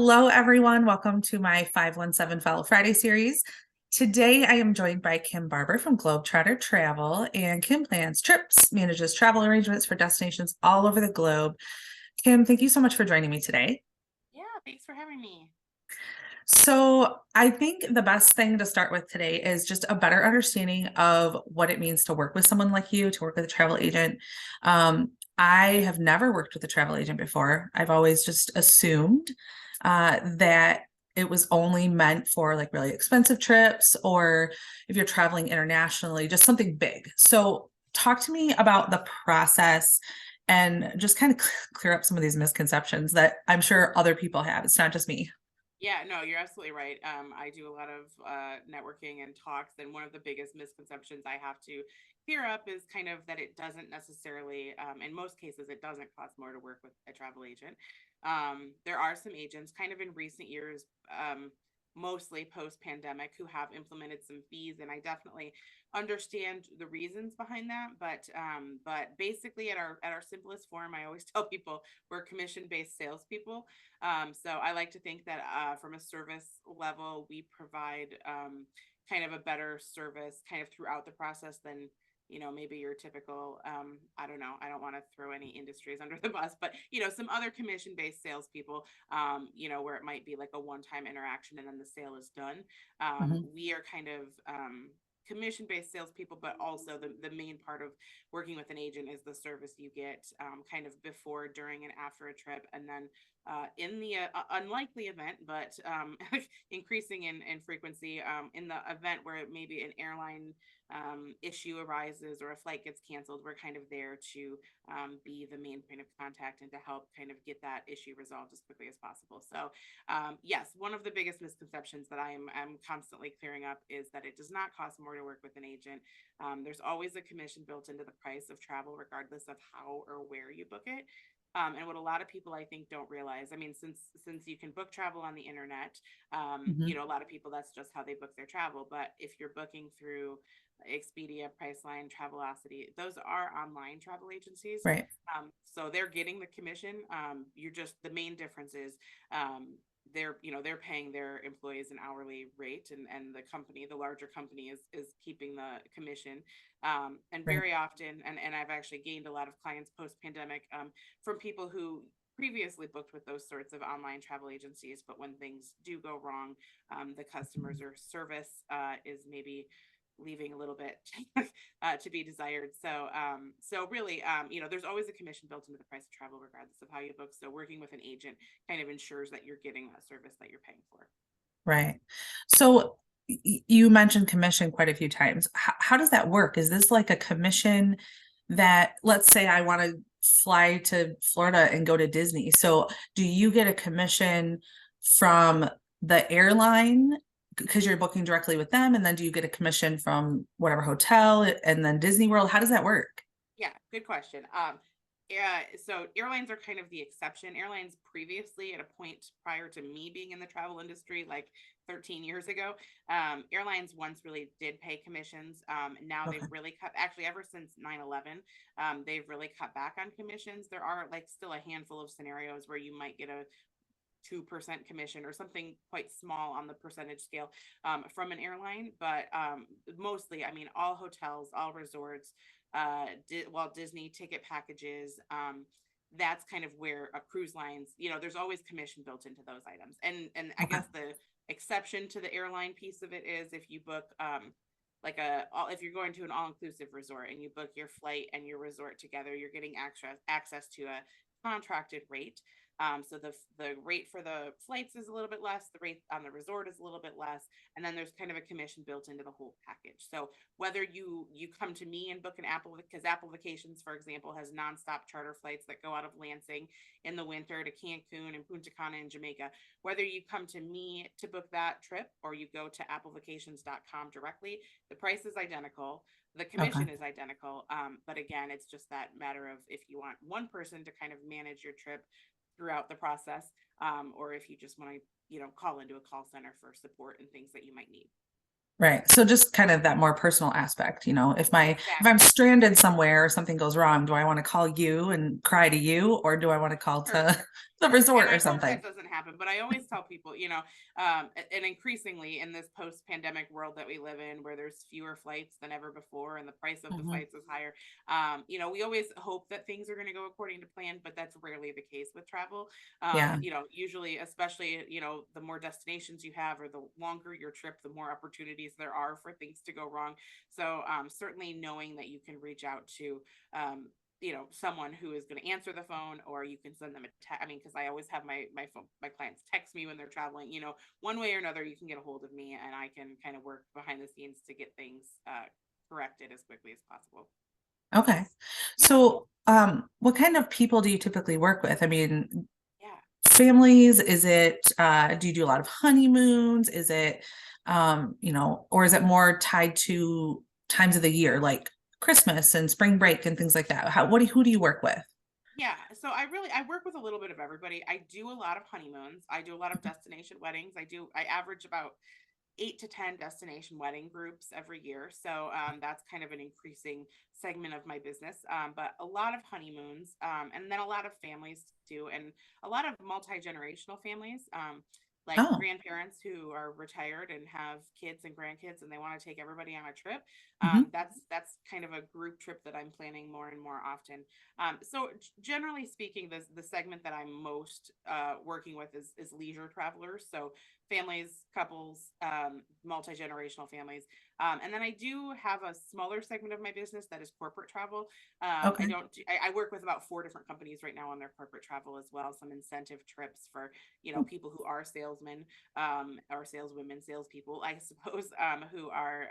Hello, everyone. Welcome to my 517 Follow Friday series. Today, I am joined by Kim Barber from Globetrotter Travel, and Kim plans trips, manages travel arrangements for destinations all over the globe. Kim, thank you so much for joining me today. Yeah, thanks for having me. So, I think the best thing to start with today is just a better understanding of what it means to work with someone like you, to work with a travel agent. I have never worked with a travel agent before. I've always just assumed that it was only meant for like really expensive trips or if you're traveling internationally, just something big. So, talk to me about the process and just kind of clear up some of these misconceptions that I'm sure other people have. It's not just me. Yeah, no, you're absolutely right. I do a lot of networking and talks, and one of the biggest misconceptions I have to clear up is kind of that it doesn't necessarily, in most cases, it doesn't cost more to work with a travel agent. There are some agents kind of in recent years, mostly post pandemic, who have implemented some fees, and I definitely understand the reasons behind that. But basically, at our simplest form, I always tell people we're commission based salespeople. So I like to think that from a service level, we provide kind of a better service kind of throughout the process than maybe your typical I don't know, I don't want to throw any industries under the bus, but some other commission based salespeople, where it might be like a one time interaction and then the sale is done. Mhm. We are kind of commission based salespeople, but also the main part of working with an agent is the service you get kind of before, during, and after a trip. And then in the unlikely event, but increasing in frequency, in the event where maybe an airline issue arises or a flight gets canceled, we're kind of there to be the main point of contact and to help kind of get that issue resolved as quickly as possible. So, yes, one of the biggest misconceptions that I'm constantly clearing up is that it does not cost more to work with an agent. There's always a commission built into the price of travel, regardless of how or where you book it. And what a lot of people I think don't realize, I mean, since you can book travel on the internet, Mhm. a lot of people, that's just how they book their travel. But if you're booking through Expedia, Priceline, Travelocity, those are online travel agencies. Right. So they're getting the commission. You're just, the main difference is they're paying their employees an hourly rate, and the larger company is keeping the commission. And Right. very often, and I've actually gained a lot of clients post pandemic from people who previously booked with those sorts of online travel agencies, but when things do go wrong, the customers or service is maybe leaving a little bit to be desired. So really, there's always a commission built into the price of travel, regardless of how you book. So working with an agent kind of ensures that you're getting a service that you're paying for. Right. So you mentioned commission quite a few times. How does that work? Is this like a commission that, let's say I want to fly to Florida and go to Disney. So do you get a commission from the airline because you're booking directly with them? And then do you get a commission from whatever hotel and then Disney World? How does that work? Yeah, good question. Yeah, so airlines are kind of the exception. Airlines previously, at a point prior to me being in the travel industry, like 13 years ago, airlines once really did pay commissions. Now they've Okay. really cut, actually, ever since 9/11, they've really cut back on commissions. There are like still a handful of scenarios where you might get a 2% commission or something quite small on the percentage scale from an airline. But mostly, I mean, all hotels, all resorts, Walt Disney ticket packages, that's kind of where a cruise lines, there's always commission built into those items. And I Okay. guess the exception to the airline piece of it is if you book if you're going to an all-inclusive resort and you book your flight and your resort together, you're getting access to a contracted rate. So the rate for the flights is a little bit less, the rate on the resort is a little bit less, and then there's kind of a commission built into the whole package. So whether you come to me and book an Apple, because Apple Vacations, for example, has nonstop charter flights that go out of Lansing in the winter to Cancun and Punta Cana in Jamaica. Whether you come to me to book that trip or you go to applevacations.com directly, the price is identical. The Okay. commission is identical. But again, it's just that matter of if you want one person to kind of manage your trip throughout the process, or if you just want to, call into a call center for support and things that you might need. Right. So just kind of that more personal aspect, if I'm Exactly. stranded somewhere or something goes wrong, do I want to call you and cry to you or do I want to call Sure. to the And resort or I hope something. that doesn't happen, but I always tell people, and increasingly in this post-pandemic world that we live in, where there's fewer flights than ever before, and the price of the Mhm. flights is higher. We always hope that things are going to go according to plan, but that's rarely the case with travel. Yeah. Usually, especially, the more destinations you have, or the longer your trip, the more opportunities there are for things to go wrong. So, certainly knowing that you can reach out to, someone who is going to answer the phone, or you can send them a text. I mean, because I always have my clients text me when they're traveling. One way or another, you can get a hold of me, and I can kind of work behind the scenes to get things corrected as quickly as possible. Okay. Yeah, So, what kind of people do you typically work with? I mean, yeah. families, is it, do you do a lot of honeymoons? Is it, or is it more tied to times of the year, like Christmas and spring break and things like that? Who do you work with? Yeah, so I work with a little bit of everybody. I do a lot of honeymoons. I do a lot of destination weddings. I average about 8 to 10 destination wedding groups every year. So that's kind of an increasing segment of my business. But a lot of honeymoons, and then a lot of families too, and a lot of multi-generational families. Like Oh, grandparents who are retired and have kids and grandkids, and they want to take everybody on a trip. mhm. That's kind of a group trip that I'm planning more and more often. So generally speaking, the segment that I'm most working with is leisure travelers. So families, couples, multi-generational families. And then I do have a smaller segment of my business that is corporate travel. I Okay. don't do, I work with about 4 different companies right now on their corporate travel as well. Some incentive trips for, people who are salesmen, or saleswomen, salespeople, I suppose, who are,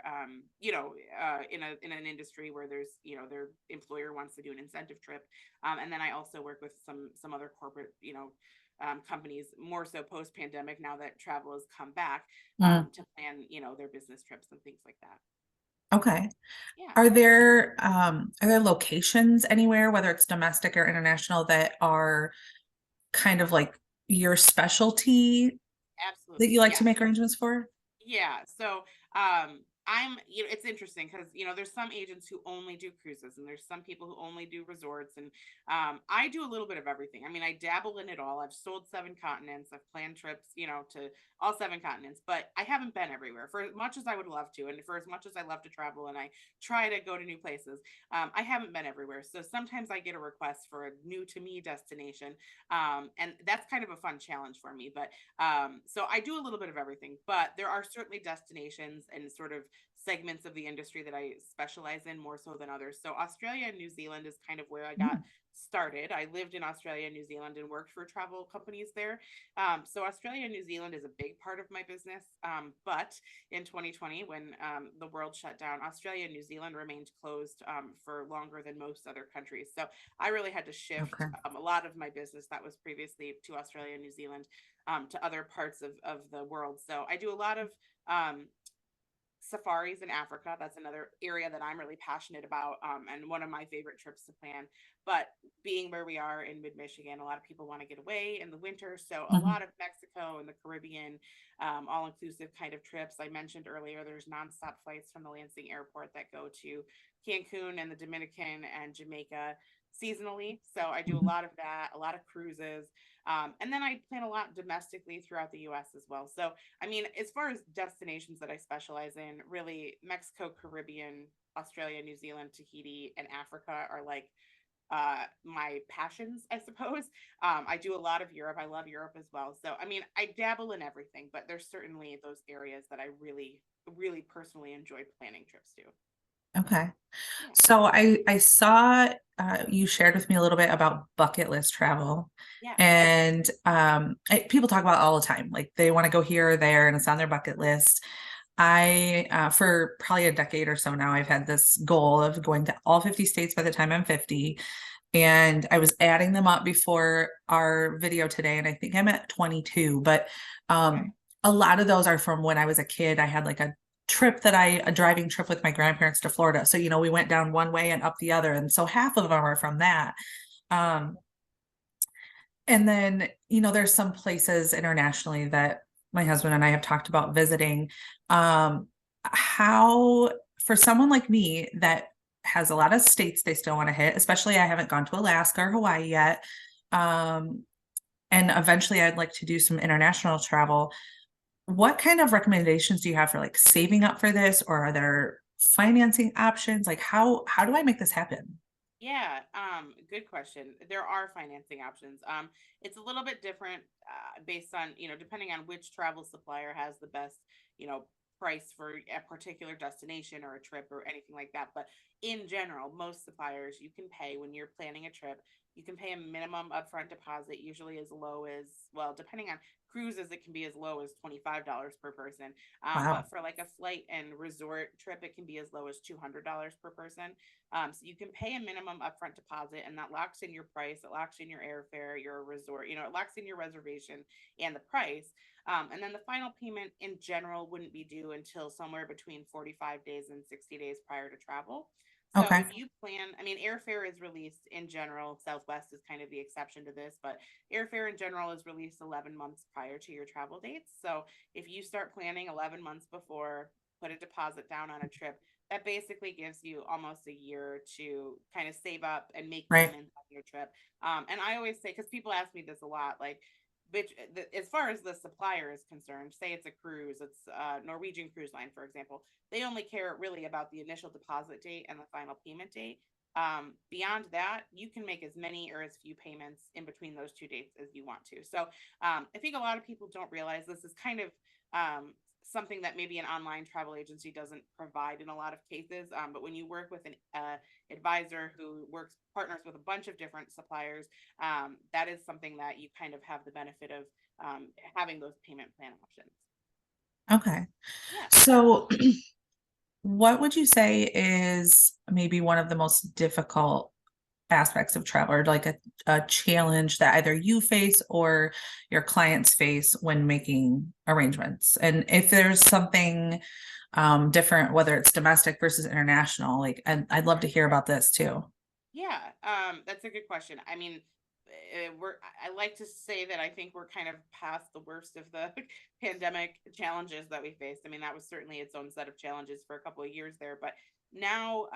in an industry where there's, their employer wants to do an incentive trip. And then I also work with some other corporate, companies, more so post pandemic, now that travel has come back, Mm, to plan, their business trips and things like that. okay. Yeah. Are there locations anywhere, whether it's domestic or international, that are kind of like your specialty that Absolutely. you like to Yeah. make arrangements for? Yeah. So, it's interesting because, there's some agents who only do cruises, and there's some people who only do resorts. And I do a little bit of everything. I mean, I dabble in it all. I've sold 7 continents. I've planned trips, to all 7 continents, but I haven't been everywhere for as much as I would love to. And for as much as I love to travel and I try to go to new places, I haven't been everywhere. So sometimes I get a request for a new to me destination. And that's kind of a fun challenge for me. But so I do a little bit of everything, but there are certainly destinations and sort of segments of the industry that I specialize in more so than others. So Australia and New Zealand is kind of where I got Mm, started. I lived in Australia and New Zealand and worked for travel companies there. So Australia and New Zealand is a big part of my business. But in 2020, when the world shut down, Australia and New Zealand remained closed for longer than most other countries. So I really had to shift okay. a lot of my business that was previously to Australia and New Zealand, to other parts of the world. So I do a lot of safaris in Africa. That's another area that I'm really passionate about, and one of my favorite trips to plan. But being where we are in mid Michigan, a lot of people want to get away in the winter. So a Mhm. lot of Mexico and the Caribbean, all inclusive kind of trips. I mentioned earlier, there's nonstop flights from the Lansing airport that go to Cancun and the Dominican and Jamaica seasonally. So I do a Mhm. lot of that, a lot of cruises. And then I plan a lot domestically throughout the US as well. So, I mean, as far as destinations that I specialize in, really Mexico, Caribbean, Australia, New Zealand, Tahiti, and Africa are like my passions, I suppose. I do a lot of Europe. I love Europe as well. So, I mean, I dabble in everything, but there's certainly those areas that I really, really personally enjoy planning trips to. Okay. Yeah. So I saw you shared with me a little bit about bucket list travel. Yeah. And people talk about it all the time. Like they want to go here or there and it's on their bucket list. For probably a decade or so now, I've had this goal of going to all 50 states by the time I'm 50. And I was adding them up before our video today, and I think I'm at 22. But Okay. um, a lot of those are from when I was a kid. I had like a driving trip with my grandparents to Florida. So, we went down one way and up the other. And so half of them are from that. Um, and then, there's some places internationally that my husband and I have talked about visiting. How, for someone like me that has a lot of states they still want to hit, especially I haven't gone to Alaska or Hawaii yet. Um, and eventually I'd like to do some international travel. What kind of recommendations do you have for like saving up for this, or are there financing options? Like how do I make this happen? Yeah, good question. There are financing options. It's a little bit different based on, depending on which travel supplier has the best, you know, price for a particular destination or a trip or anything like that. But in general, most suppliers you can pay when you're planning a trip, you can pay a minimum upfront deposit, usually as low as, well, depending on cruises, it can be as low as $25 per person. Wow. But for like a flight and resort trip, it can be as low as $200 per person. So you can pay a minimum upfront deposit, and that locks in your price. It locks in your airfare, your resort. It locks in your reservation and the price. And then the final payment in general wouldn't be due until somewhere between 45 days and 60 days prior to travel. So Okay. if you plan, I mean, airfare is released in general. Southwest is kind of the exception to this, but airfare in general is released 11 months prior to your travel dates. So if you start planning 11 months before, put a deposit down on a trip, that basically gives you almost a year to kind of save up and make Right. payments on your trip. And I always say, because people ask me this a lot, like, which as far as the supplier is concerned, say it's a cruise, it's Norwegian Cruise Line, for example, they only care really about the initial deposit date and the final payment date. Beyond that, you can make as many or as few payments in between those two dates as you want to. So I think a lot of people don't realize this is kind of something that maybe an online travel agency doesn't provide in a lot of cases. But when you work with an advisor who works partners with a bunch of different suppliers, that is something that you kind of have the benefit of having those payment plan options. Okay. Yeah. So what would you say is maybe one of the most difficult aspects of travel, or like a challenge that either you face or your clients face when making arrangements? And if there's something different, whether it's domestic versus international, like I'd love to hear about this too. Yeah, that's a good question. I mean, I like to say that I think we're kind of past the worst of the pandemic challenges that we faced. I mean, that was certainly its own set of challenges for a couple of years there, but now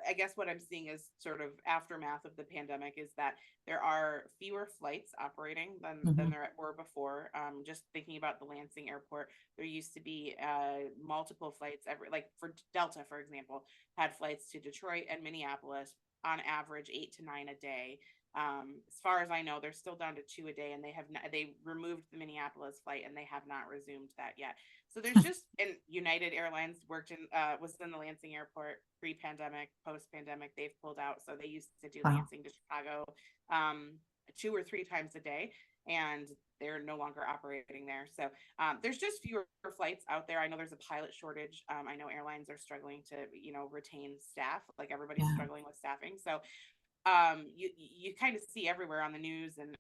I guess what I'm seeing is sort of aftermath of the pandemic is that there are fewer flights operating than Mhm. there were before. Just thinking about the Lansing airport, there used to be multiple flights every, like for Delta, for example, had flights to Detroit and Minneapolis on average 8 to 9 a day. As far as I know, they're still down to 2 a day, and they removed the Minneapolis flight, and they have not resumed that yet. So there's just, and United Airlines was in the Lansing airport pre-pandemic, post-pandemic. They've pulled out, so they used to do Wow. Lansing to Chicago 2 or 3 times a day, and they're no longer operating there. So there's just fewer flights out there. I know there's a pilot shortage. I know airlines are struggling to, retain staff, like everybody's Yeah. struggling with staffing. So you kind of see everywhere on the news, and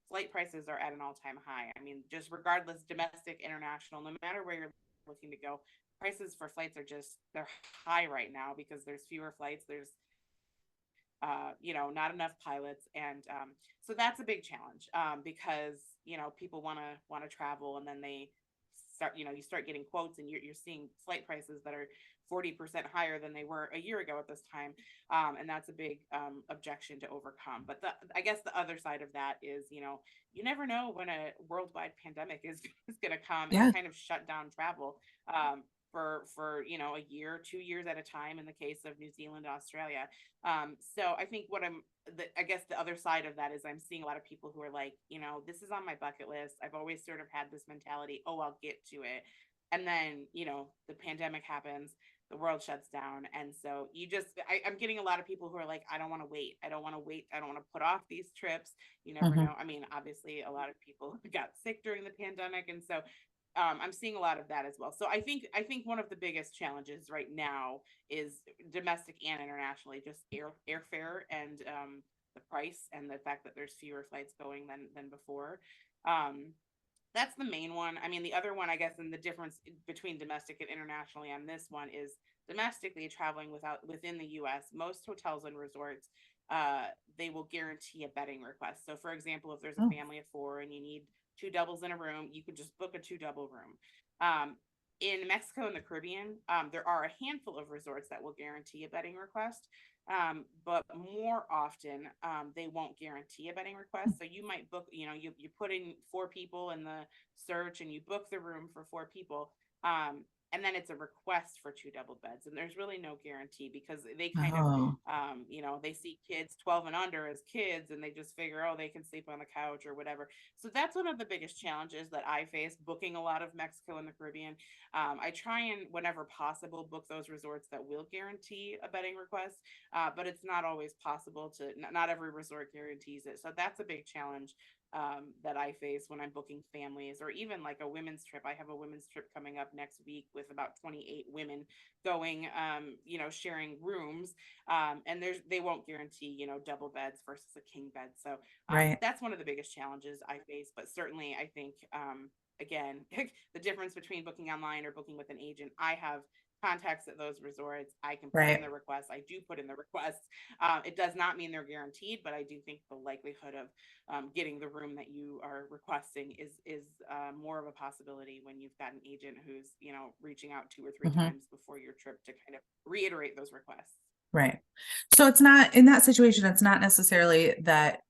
flight prices are at an all-time high. I mean, just regardless, domestic, international, no matter where you're looking to go, prices for flights are just, they're high right now because there's fewer flights. There's not enough pilots, and so that's a big challenge, because people want to travel, and then they start, you start getting quotes, and you're seeing flight prices that are 40% higher than they were a year ago at this time, and that's a big objection to overcome. But I guess the other side of that is, you never know when a worldwide pandemic is going to come and Yeah. kind of shut down travel. For a year, 2 years at a time in the case of New Zealand, Australia. So I think I guess the other side of that is I'm seeing a lot of people who are like, this is on my bucket list. I've always sort of had this mentality, oh, I'll get to it. And then, the pandemic happens, the world shuts down. And so I'm getting a lot of people who are like, I don't want to wait. I don't want to wait. I don't want to put off these trips. You never Mhm. know. I mean, obviously, a lot of people got sick during the pandemic. And so I'm seeing a lot of that as well. So I think one of the biggest challenges right now is domestic and internationally, just airfare and the price, and the fact that there's fewer flights going than before. Um, that's the main one. I mean, the other one, I guess, and the difference between domestic and internationally on this one is domestically traveling within the U.S. Most hotels and resorts, they will guarantee a bedding request. So, for example, if there's a Oh, family of four and you need two doubles in a room, you could just book a two double room. Um, In Mexico and the Caribbean, there are a handful of resorts that will guarantee a bedding request, but more often they won't guarantee a bedding request. So you might book, you put in 4 people in the search and you book the room for 4 people. And then it's a request for 2 double beds, and there's really no guarantee because they kind of, Oh, they see kids 12 and under as kids, and they just figure, oh, they can sleep on the couch or whatever. So that's one of the biggest challenges that I face booking a lot of Mexico and the Caribbean. I try and, whenever possible, book those resorts that will guarantee a bedding request, but it's not always possible to. Not every resort guarantees it, so that's a big challenge that I face when I'm booking families, or even like a women's trip. I have a women's trip coming up next week with about 28 women going, sharing rooms, and they won't guarantee, double beds versus a king bed. So right. that's one of the biggest challenges I face. But certainly, I think, again, the difference between booking online or booking with an agent, I have contacts at those resorts. I can put in Right. the requests. I do put in the requests. It does not mean they're guaranteed, but I do think the likelihood of getting the room that you are requesting is more of a possibility when you've got an agent who's, reaching out 2 or 3 Hmm. times before your trip to kind of reiterate those requests. Right. So it's not in that situation, it's not necessarily that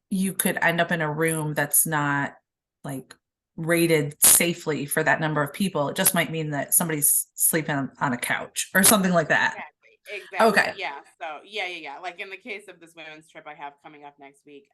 you could end up in a room that's not like rated safely for that number of people. It just might mean that somebody's sleeping on a couch or something like that. Exactly. Exactly. Okay. Yeah. So yeah. Like in the case of this women's trip I have coming up next week,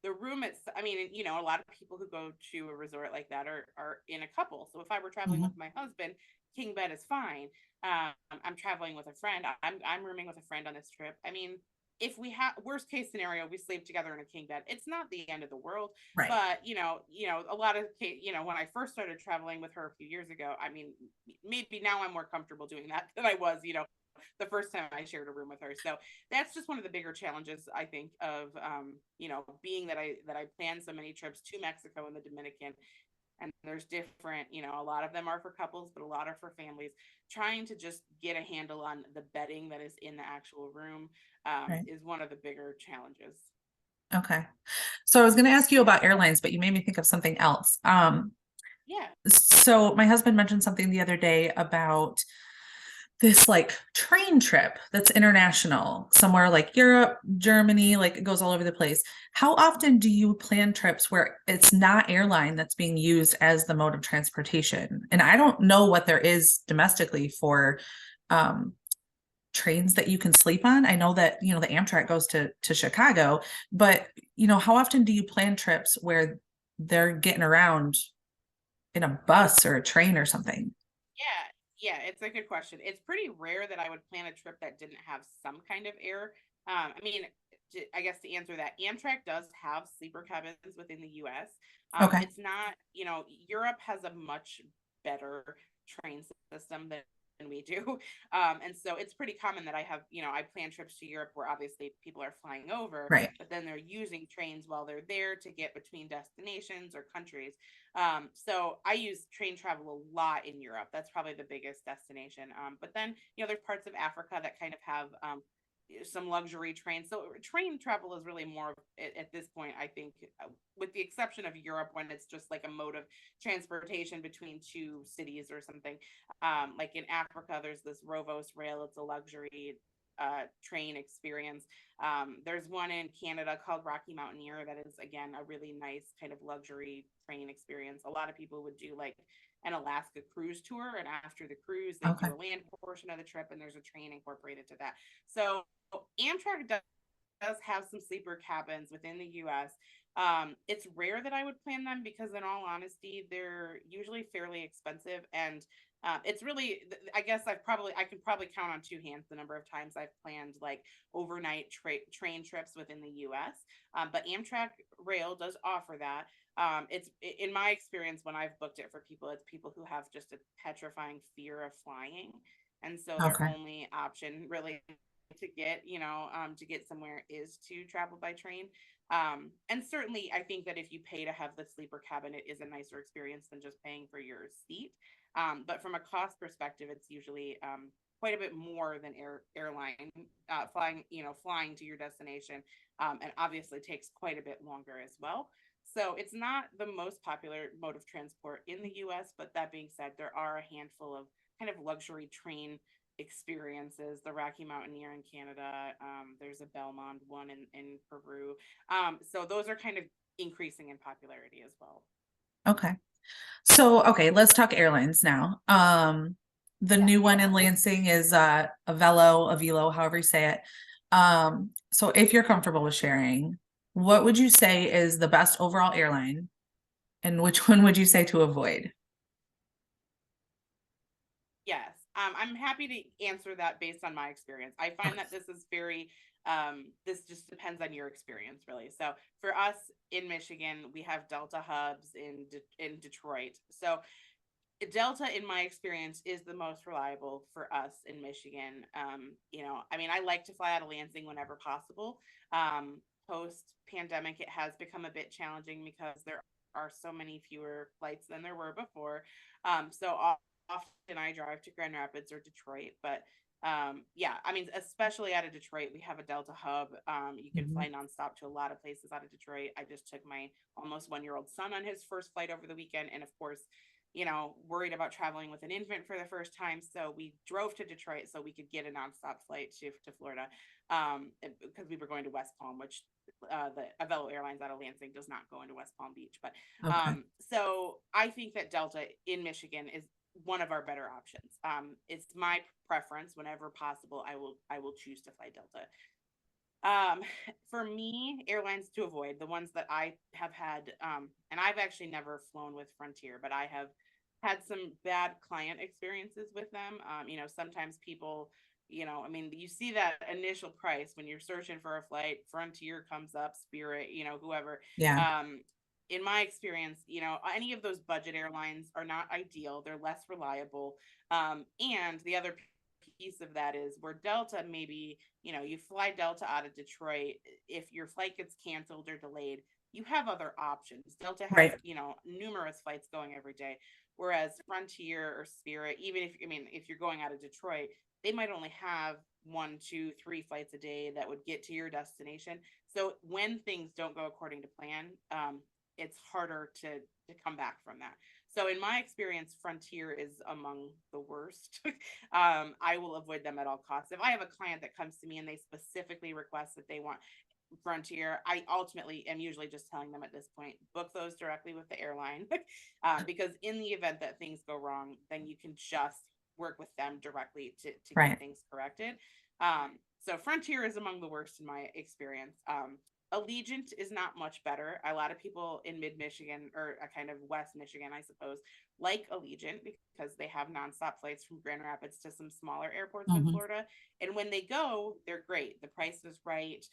the room it's I mean, a lot of people who go to a resort like that are in a couple. So if I were traveling with Hmm. my husband, king bed is fine. I'm traveling with a friend. I'm rooming with a friend on this trip. I mean, if we have worst case scenario, we sleep together in a king bed. It's not the end of the world, Right. but a lot of when I first started traveling with her a few years ago, I mean, maybe now I'm more comfortable doing that than I was, the first time I shared a room with her. So that's just one of the bigger challenges I think of, being that I plan so many trips to Mexico and the Dominican, and there's different, a lot of them are for couples, but a lot are for families. Trying to just get a handle on the bedding that is in the actual room, Right. is one of the bigger challenges. Okay. So I was going to ask you about airlines, but you made me think of something else. Yeah. So my husband mentioned something the other day about this like train trip that's international, somewhere like Europe, Germany, like it goes all over the place. How often do you plan trips where it's not airline that's being used as the mode of transportation? And I don't know what there is domestically for um, trains that you can sleep on. I know that, the Amtrak goes to Chicago, but how often do you plan trips where they're getting around in a bus or a train or something? Yeah, it's a good question. It's pretty rare that I would plan a trip that didn't have some kind of air. I mean, I guess to answer that, Amtrak does have sleeper cabins within the U.S. Okay. It's not, Europe has a much better train system than we do. And so it's pretty common that I plan trips to Europe where obviously people are flying over, Right. but then they're using trains while they're there to get between destinations or countries. So I use train travel a lot in Europe. That's probably the biggest destination. But then, there's parts of Africa that kind of have some luxury trains. So train travel is really more at this point, I think, with the exception of Europe, when it's just like a mode of transportation between two cities or something. Like in Africa, there's this Rovos rail. It's a luxury train experience. There's one in Canada called Rocky Mountaineer that is, again, a really nice kind of luxury train experience. A lot of people would do like an Alaska cruise tour, and after the cruise, they Okay. do a land portion of the trip, and there's a train incorporated to that. So Amtrak does have some sleeper cabins within the US. It's rare that I would plan them because, in all honesty, they're usually fairly expensive, and it's really, I guess I could probably count on 2 hands the number of times I've planned like overnight train trips within the U.S. But Amtrak Rail does offer that. It's in my experience when I've booked it for people, it's people who have just a petrifying fear of flying, and so their Okay. only option really to get somewhere is to travel by train. And certainly, I think that if you pay to have the sleeper cabin, it is a nicer experience than just paying for your seat. But from a cost perspective, it's usually quite a bit more than airline flying to your destination, and obviously takes quite a bit longer as well. So it's not the most popular mode of transport in the US, but that being said, there are a handful of kind of luxury train experiences. The Rocky Mountaineer in Canada, there's a Belmont one in Peru. So those are kind of increasing in popularity as well. Okay. So, okay, let's talk airlines now. The Yeah. new one in Lansing is a Velo, however you say it. So if you're comfortable with sharing, what would you say is the best overall airline, and which one would you say to avoid? Yes. I'm happy to answer that based on my experience. I find Okay. that this is very, this just depends on your experience, really. So for us in Michigan, we have Delta hubs in Detroit. So Delta, in my experience, is the most reliable for us in Michigan. I mean, I like to fly out of Lansing whenever possible. Post pandemic, it has become a bit challenging because there are so many fewer flights than there were before. Often I drive to Grand Rapids or Detroit, but yeah, I mean, especially out of Detroit, we have a Delta hub. You can Mhm. fly nonstop to a lot of places out of Detroit. I just took my almost 1 year old son on his first flight over the weekend. And of course, worried about traveling with an infant for the first time. So we drove to Detroit so we could get a nonstop flight to Florida, because we were going to West Palm, which the Avelo Airlines out of Lansing does not go into West Palm Beach. But Okay. so I think that Delta in Michigan is one of our better options. It's my preference. Whenever possible, I will choose to fly Delta. Um, for me, airlines to avoid, the ones that I have had, and I've actually never flown with Frontier, but I have had some bad client experiences with them. Sometimes people, I mean, you see that initial price when you're searching for a flight, Frontier comes up, Spirit, whoever. Yeah. Um, in my experience, any of those budget airlines are not ideal. They're less reliable. And the other piece of that is where Delta, maybe, you fly Delta out of Detroit. If your flight gets canceled or delayed, you have other options. Delta has, Right. numerous flights going every day. Whereas Frontier or Spirit, even if, I mean, if you're going out of Detroit, they might only have one, two, three flights a day that would get to your destination. So when things don't go according to plan, it's harder to come back from that. So in my experience, Frontier is among the worst. I will avoid them at all costs. If I have a client that comes to me and they specifically request that they want Frontier, I ultimately am usually just telling them at this point, book those directly with the airline, because in the event that things go wrong, then you can just work with them directly to get Right. things corrected. So Frontier is among the worst in my experience. Allegiant is not much better. A lot of people in mid Michigan, or kind of West Michigan, I suppose, like Allegiant because they have nonstop flights from Grand Rapids to some smaller airports in Mhm. Florida. And when they go, they're great. The price is right.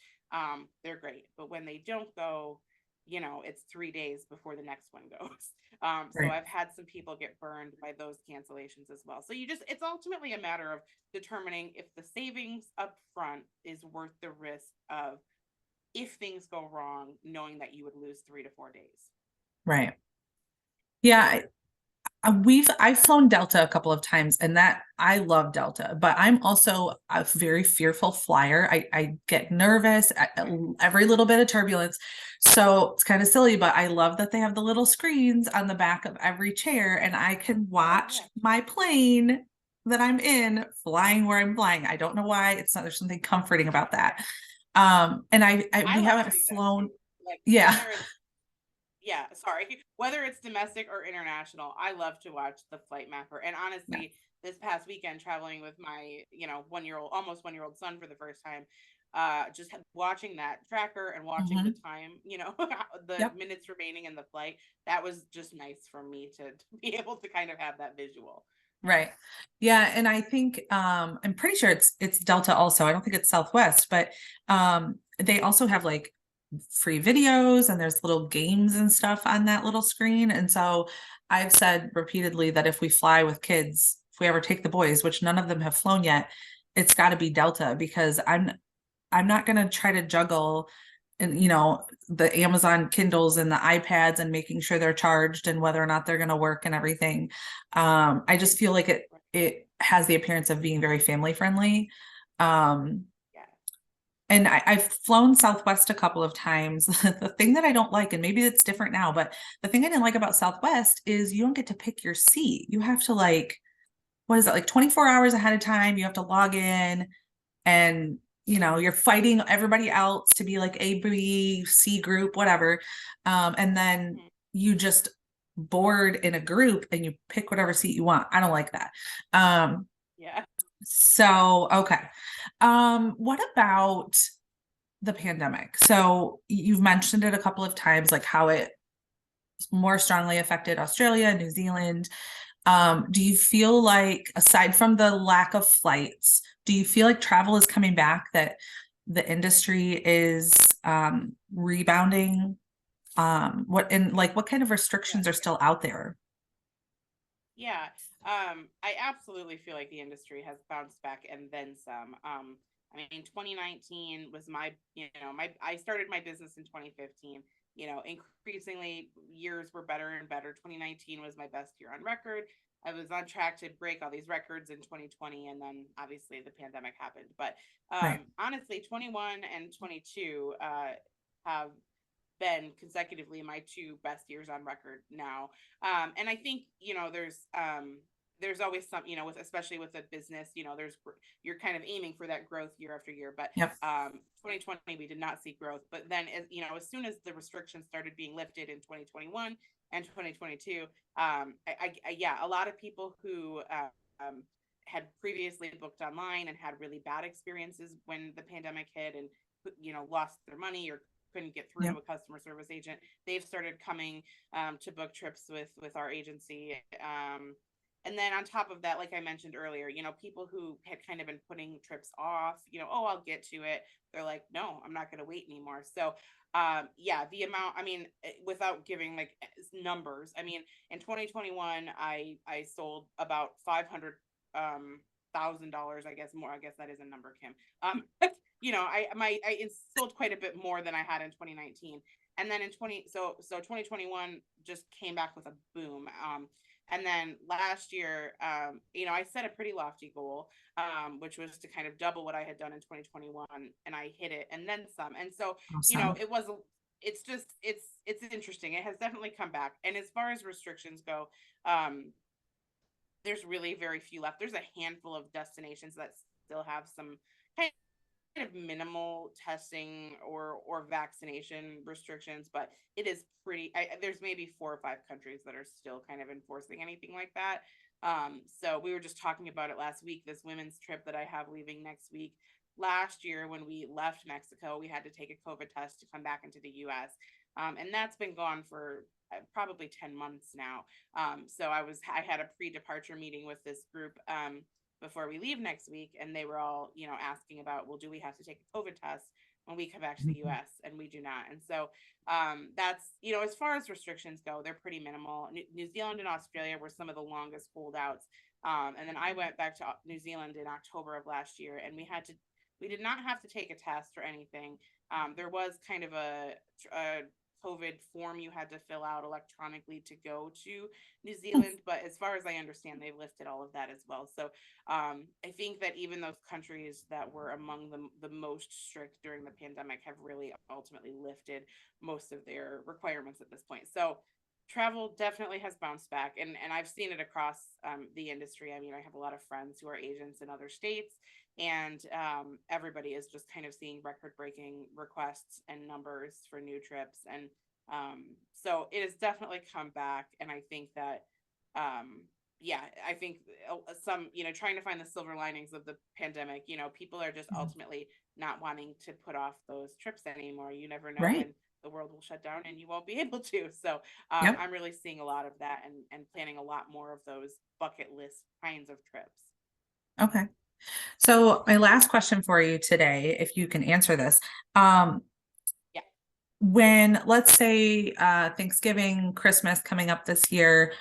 They're great. But when they don't go, it's 3 days before the next one goes. So Right. I've had some people get burned by those cancellations as well. So it's ultimately a matter of determining if the savings up front is worth the risk of, if things go wrong, knowing that you would lose 3 to 4 days. Right. Yeah. I've flown Delta a couple of times, and that I love Delta, but I'm also a very fearful flyer. I get nervous at Right. every little bit of turbulence. So it's kind of silly, but I love that they have the little screens on the back of every chair, and I can Oh watch yeah. my plane that I'm in flying where I'm flying. I don't know why. It's not, there's something comforting about that. And I we love to haven't do that flown. too. Like Yeah. whether it's, yeah, sorry, whether it's domestic or international, I love to watch the flight mapper. And Yeah. honestly, this past weekend traveling with my, 1 year old, almost 1 year old son for the first time, just watching that tracker and watching the Mhm. time, the Yep. minutes remaining in the flight, that was just nice for me to be able to kind of have that visual. Right. Yeah, and I think I'm pretty sure it's Delta also. I don't think it's Southwest, but they also have like free videos and there's little games and stuff on that little screen. And so I've said repeatedly that if we fly with kids, if we ever take the boys, which none of them have flown yet, it's got to be Delta because I'm not going to try to juggle and the Amazon Kindles and the iPads and making sure they're charged and whether or not they're going to work and everything. I just feel like it has the appearance of being very family friendly. Um, Yeah. And I've flown Southwest a couple of times. The thing that I don't like, and maybe it's different now, but the thing I didn't like about Southwest is you don't get to pick your seat. You have to like, what is it, like 24 hours ahead of time? You have to log in and you're fighting everybody else to be like A, B, C group, whatever. And then Mhm. you just board in a group and you pick whatever seat you want. I don't like that. Um, Yeah. so okay. What about the pandemic? So you've mentioned it a couple of times, like how it more strongly affected Australia, New Zealand. Do you feel like, aside from the lack of flights, do you feel like travel is coming back, that the industry is rebounding? What kind of Yeah. restrictions are still out there? Yeah. I absolutely feel like the industry has bounced back and then some. I mean, 2019 was I started my business in 2015. Increasingly years were better and better. 2019 was my best year on record. I was on track to break all these records in 2020, and then obviously the pandemic happened. But Right. honestly, 21 and 22 have been consecutively my two best years on record now. And I think, there's always some, with, especially with a business, you're kind of aiming for that growth year after year. But Yep. 2020, we did not see growth. But then, as soon as the restrictions started being lifted in 2021 and 2022, yeah, a lot of people who had previously booked online and had really bad experiences when the pandemic hit, and lost their money or couldn't get through to Yep. a customer service agent, they've started coming to book trips with our agency. And then on top of that, like I mentioned earlier, people who had kind of been putting trips off, oh, I'll get to it. They're like, no, I'm not going to wait anymore. So, yeah, the amount, I mean, without giving like numbers, I mean, in 2021, I sold about 500 $1,000, I guess, more. I guess that is a number, Kim. I sold quite a bit more than I had in 2019. And then in 2021 just came back with a boom. And then last year, I set a pretty lofty goal, which was to kind of double what I had done in 2021, and I hit it and then some. And so, Awesome. it's interesting. It has definitely come back. And as far as restrictions go, um, there's really very few left. There's a handful of destinations that still have some kind of minimal testing or vaccination restrictions, but it is there's maybe 4 or 5 countries that are still kind of enforcing anything like that. So we were just talking about it last week, this women's trip that I have leaving next week. Last year, when we left Mexico, we had to take a COVID test to come back into the US. And that's been gone for probably 10 months now. So I had a pre-departure meeting with this group before we leave next week, and they were all, asking about, well, do we have to take a COVID test when we come back to the Mhm. US? And we do not. And so that's, as far as restrictions go, they're pretty minimal. New Zealand and Australia were some of the longest holdouts. And then I went back to New Zealand in October of last year, and we did not have to take a test or anything. There was kind of a COVID form you had to fill out electronically to go to New Zealand, but as far as I understand, they've lifted all of that as well. So I think that even those countries that were among the most strict during the pandemic have really ultimately lifted most of their requirements at this point. So travel definitely has bounced back, and I've seen it across the industry. I mean, I have a lot of friends who are agents in other states, and everybody is just kind of seeing record breaking requests and numbers for new trips. And so it has definitely come back, and I think that yeah, I think some, trying to find the silver linings of the pandemic, people are just Mhm. ultimately not wanting to put off those trips anymore. You never know Right. when the world will shut down and you won't be able to. So Yep. I'm really seeing a lot of that, and planning a lot more of those bucket list kinds of trips. Okay. So my last question for you today, if you can answer this, um, Yeah. when let's say Thanksgiving, Christmas coming up this year,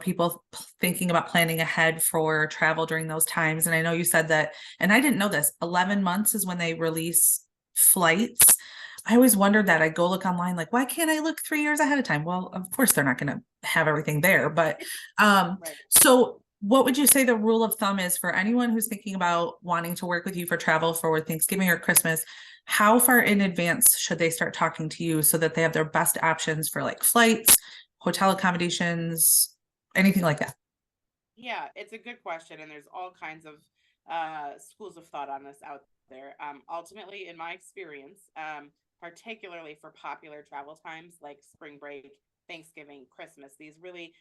people thinking about planning ahead for travel during those times. And I know you said that, and I didn't know this, 11 months is when they release flights. I always wondered that. I go look online, like, why can't I look 3 years ahead of time? Well, of course they're not going to have everything there, but Right. so what would you say the rule of thumb is for anyone who's thinking about wanting to work with you for travel for Thanksgiving or Christmas? How far in advance should they start talking to you so that they have their best options for like flights, hotel accommodations, anything like that? Yeah, it's a good question, and there's all kinds of schools of thought on this out there. Ultimately, in my experience, particularly for popular travel times like spring break, Thanksgiving, Christmas, these really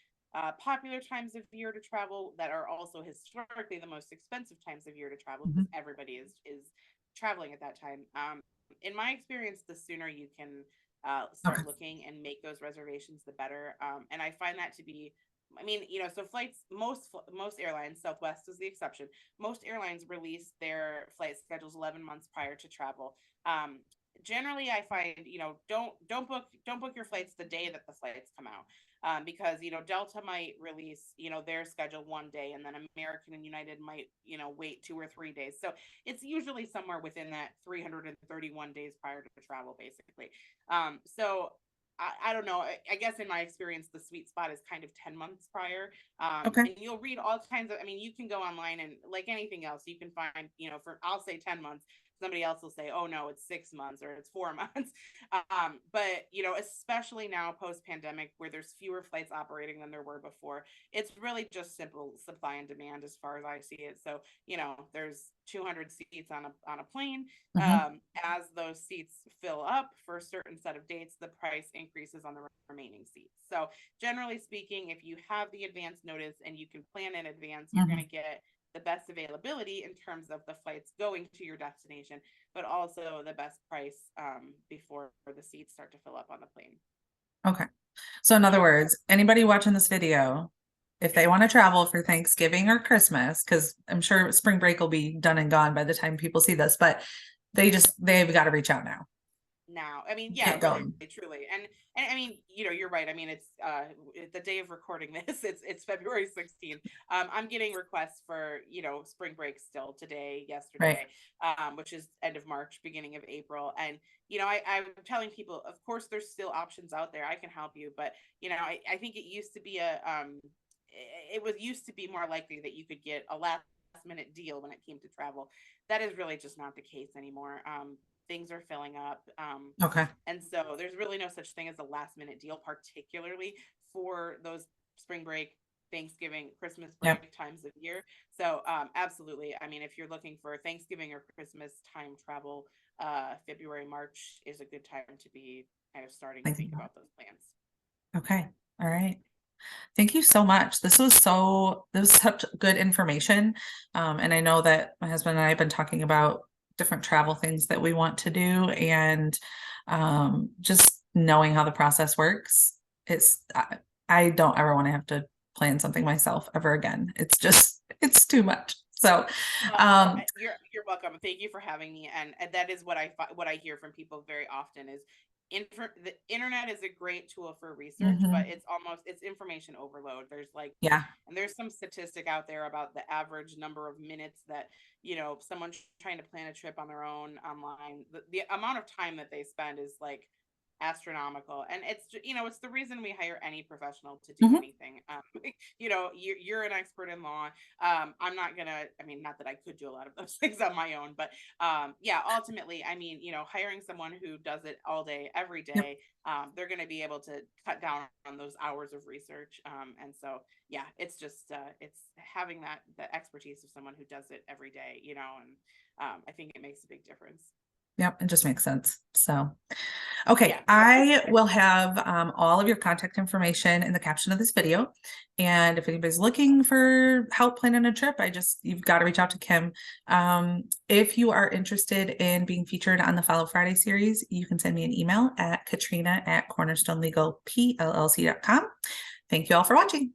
popular times of year to travel that are also historically the most expensive times of year to travel Mhm. because everybody is traveling at that time. In my experience, the sooner you can Okay. start looking and make those reservations, the better. And I find that to be, I mean, so flights, most airlines, Southwest is the exception. Most airlines release their flight schedules 11 months prior to travel. Um, Generally, I find, don't book your flights the day that the flights come out. Because Delta might release their schedule one day, and then American and United might wait 2 or 3 days. So it's usually somewhere within that 331 days prior to travel, basically. So I don't know. I guess in my experience, the sweet spot is kind of 10 months prior. Okay. And you'll read all kinds of, I mean, you can go online and like anything else, you can find, for, I'll say 10 months. Somebody else will say, oh no, it's 6 months or it's 4 months. But, especially now post pandemic where there's fewer flights operating than there were before, it's really just simple supply and demand as far as I see it. So, there's 200 seats on a plane. Mhm. As those seats fill up for a certain set of dates, the price increases on the remaining seats. So, generally speaking, if you have the advance notice and you can plan in advance, you're going Mhm. to get the best availability in terms of the flights going to your destination, but also the best price before the seats start to fill up on the plane. Okay. So in other words, anybody watching this video, if they want to travel for Thanksgiving or Christmas, because I'm sure spring break will be done and gone by the time people see this, but they've got to reach out now. Now, I mean, You yeah, can't really, go. truly. And I mean, you're right. I mean, it's the day of recording this, it's February 16th. I'm getting requests for, spring break still today, Right. yesterday, which is end of March, beginning of April. And, I'm telling people, of course, there's still options out there. I can help you, but I think it used to be it was used to be more likely that you could get a last minute deal when it came to travel. That is really just not the case anymore. Things are filling up. Okay. And so there's really no such thing as a last minute deal, particularly for those spring break, Thanksgiving, Christmas Yep. break times of year. So absolutely. I mean, if you're looking for Thanksgiving or Christmas time travel, February, March is a good time to be kind of starting to Thinking think about about those plans. it. Okay. All right. Thank you so much. This was such good information. And I know that my husband and I have been talking about different travel things that we want to do and just knowing how the process works. I don't ever want to have to plan something myself ever again. It's too much. So, Well, um, you're welcome. Thank you for having me. And that is what I hear from people very often is the internet is a great tool for research, but mhm, it's information overload. There's like, yeah. and there's some statistic out there about the average number of minutes that someone trying to plan a trip on their own online. The amount of time that they spend is like astronomical, and it's the reason we hire any professional to do Mhm, anything. You're an expert in law. I'm not gonna, I mean, not that I could do a lot of those things on my own, but yeah, ultimately, I mean, hiring someone who does it all day, every yep. day, they're going to be able to cut down on those hours of research. And so, yeah, it's just, it's having the expertise of someone who does it every day, and I think it makes a big difference. Yep, it just makes sense. So, okay, Yeah. I will have all of your contact information in the caption of this video. And if anybody's looking for help planning a trip, you've got to reach out to Kim. If you are interested in being featured on the Follow Friday series, you can send me an email at katrina@cornerstonelegalpllc.com. Thank you all for watching.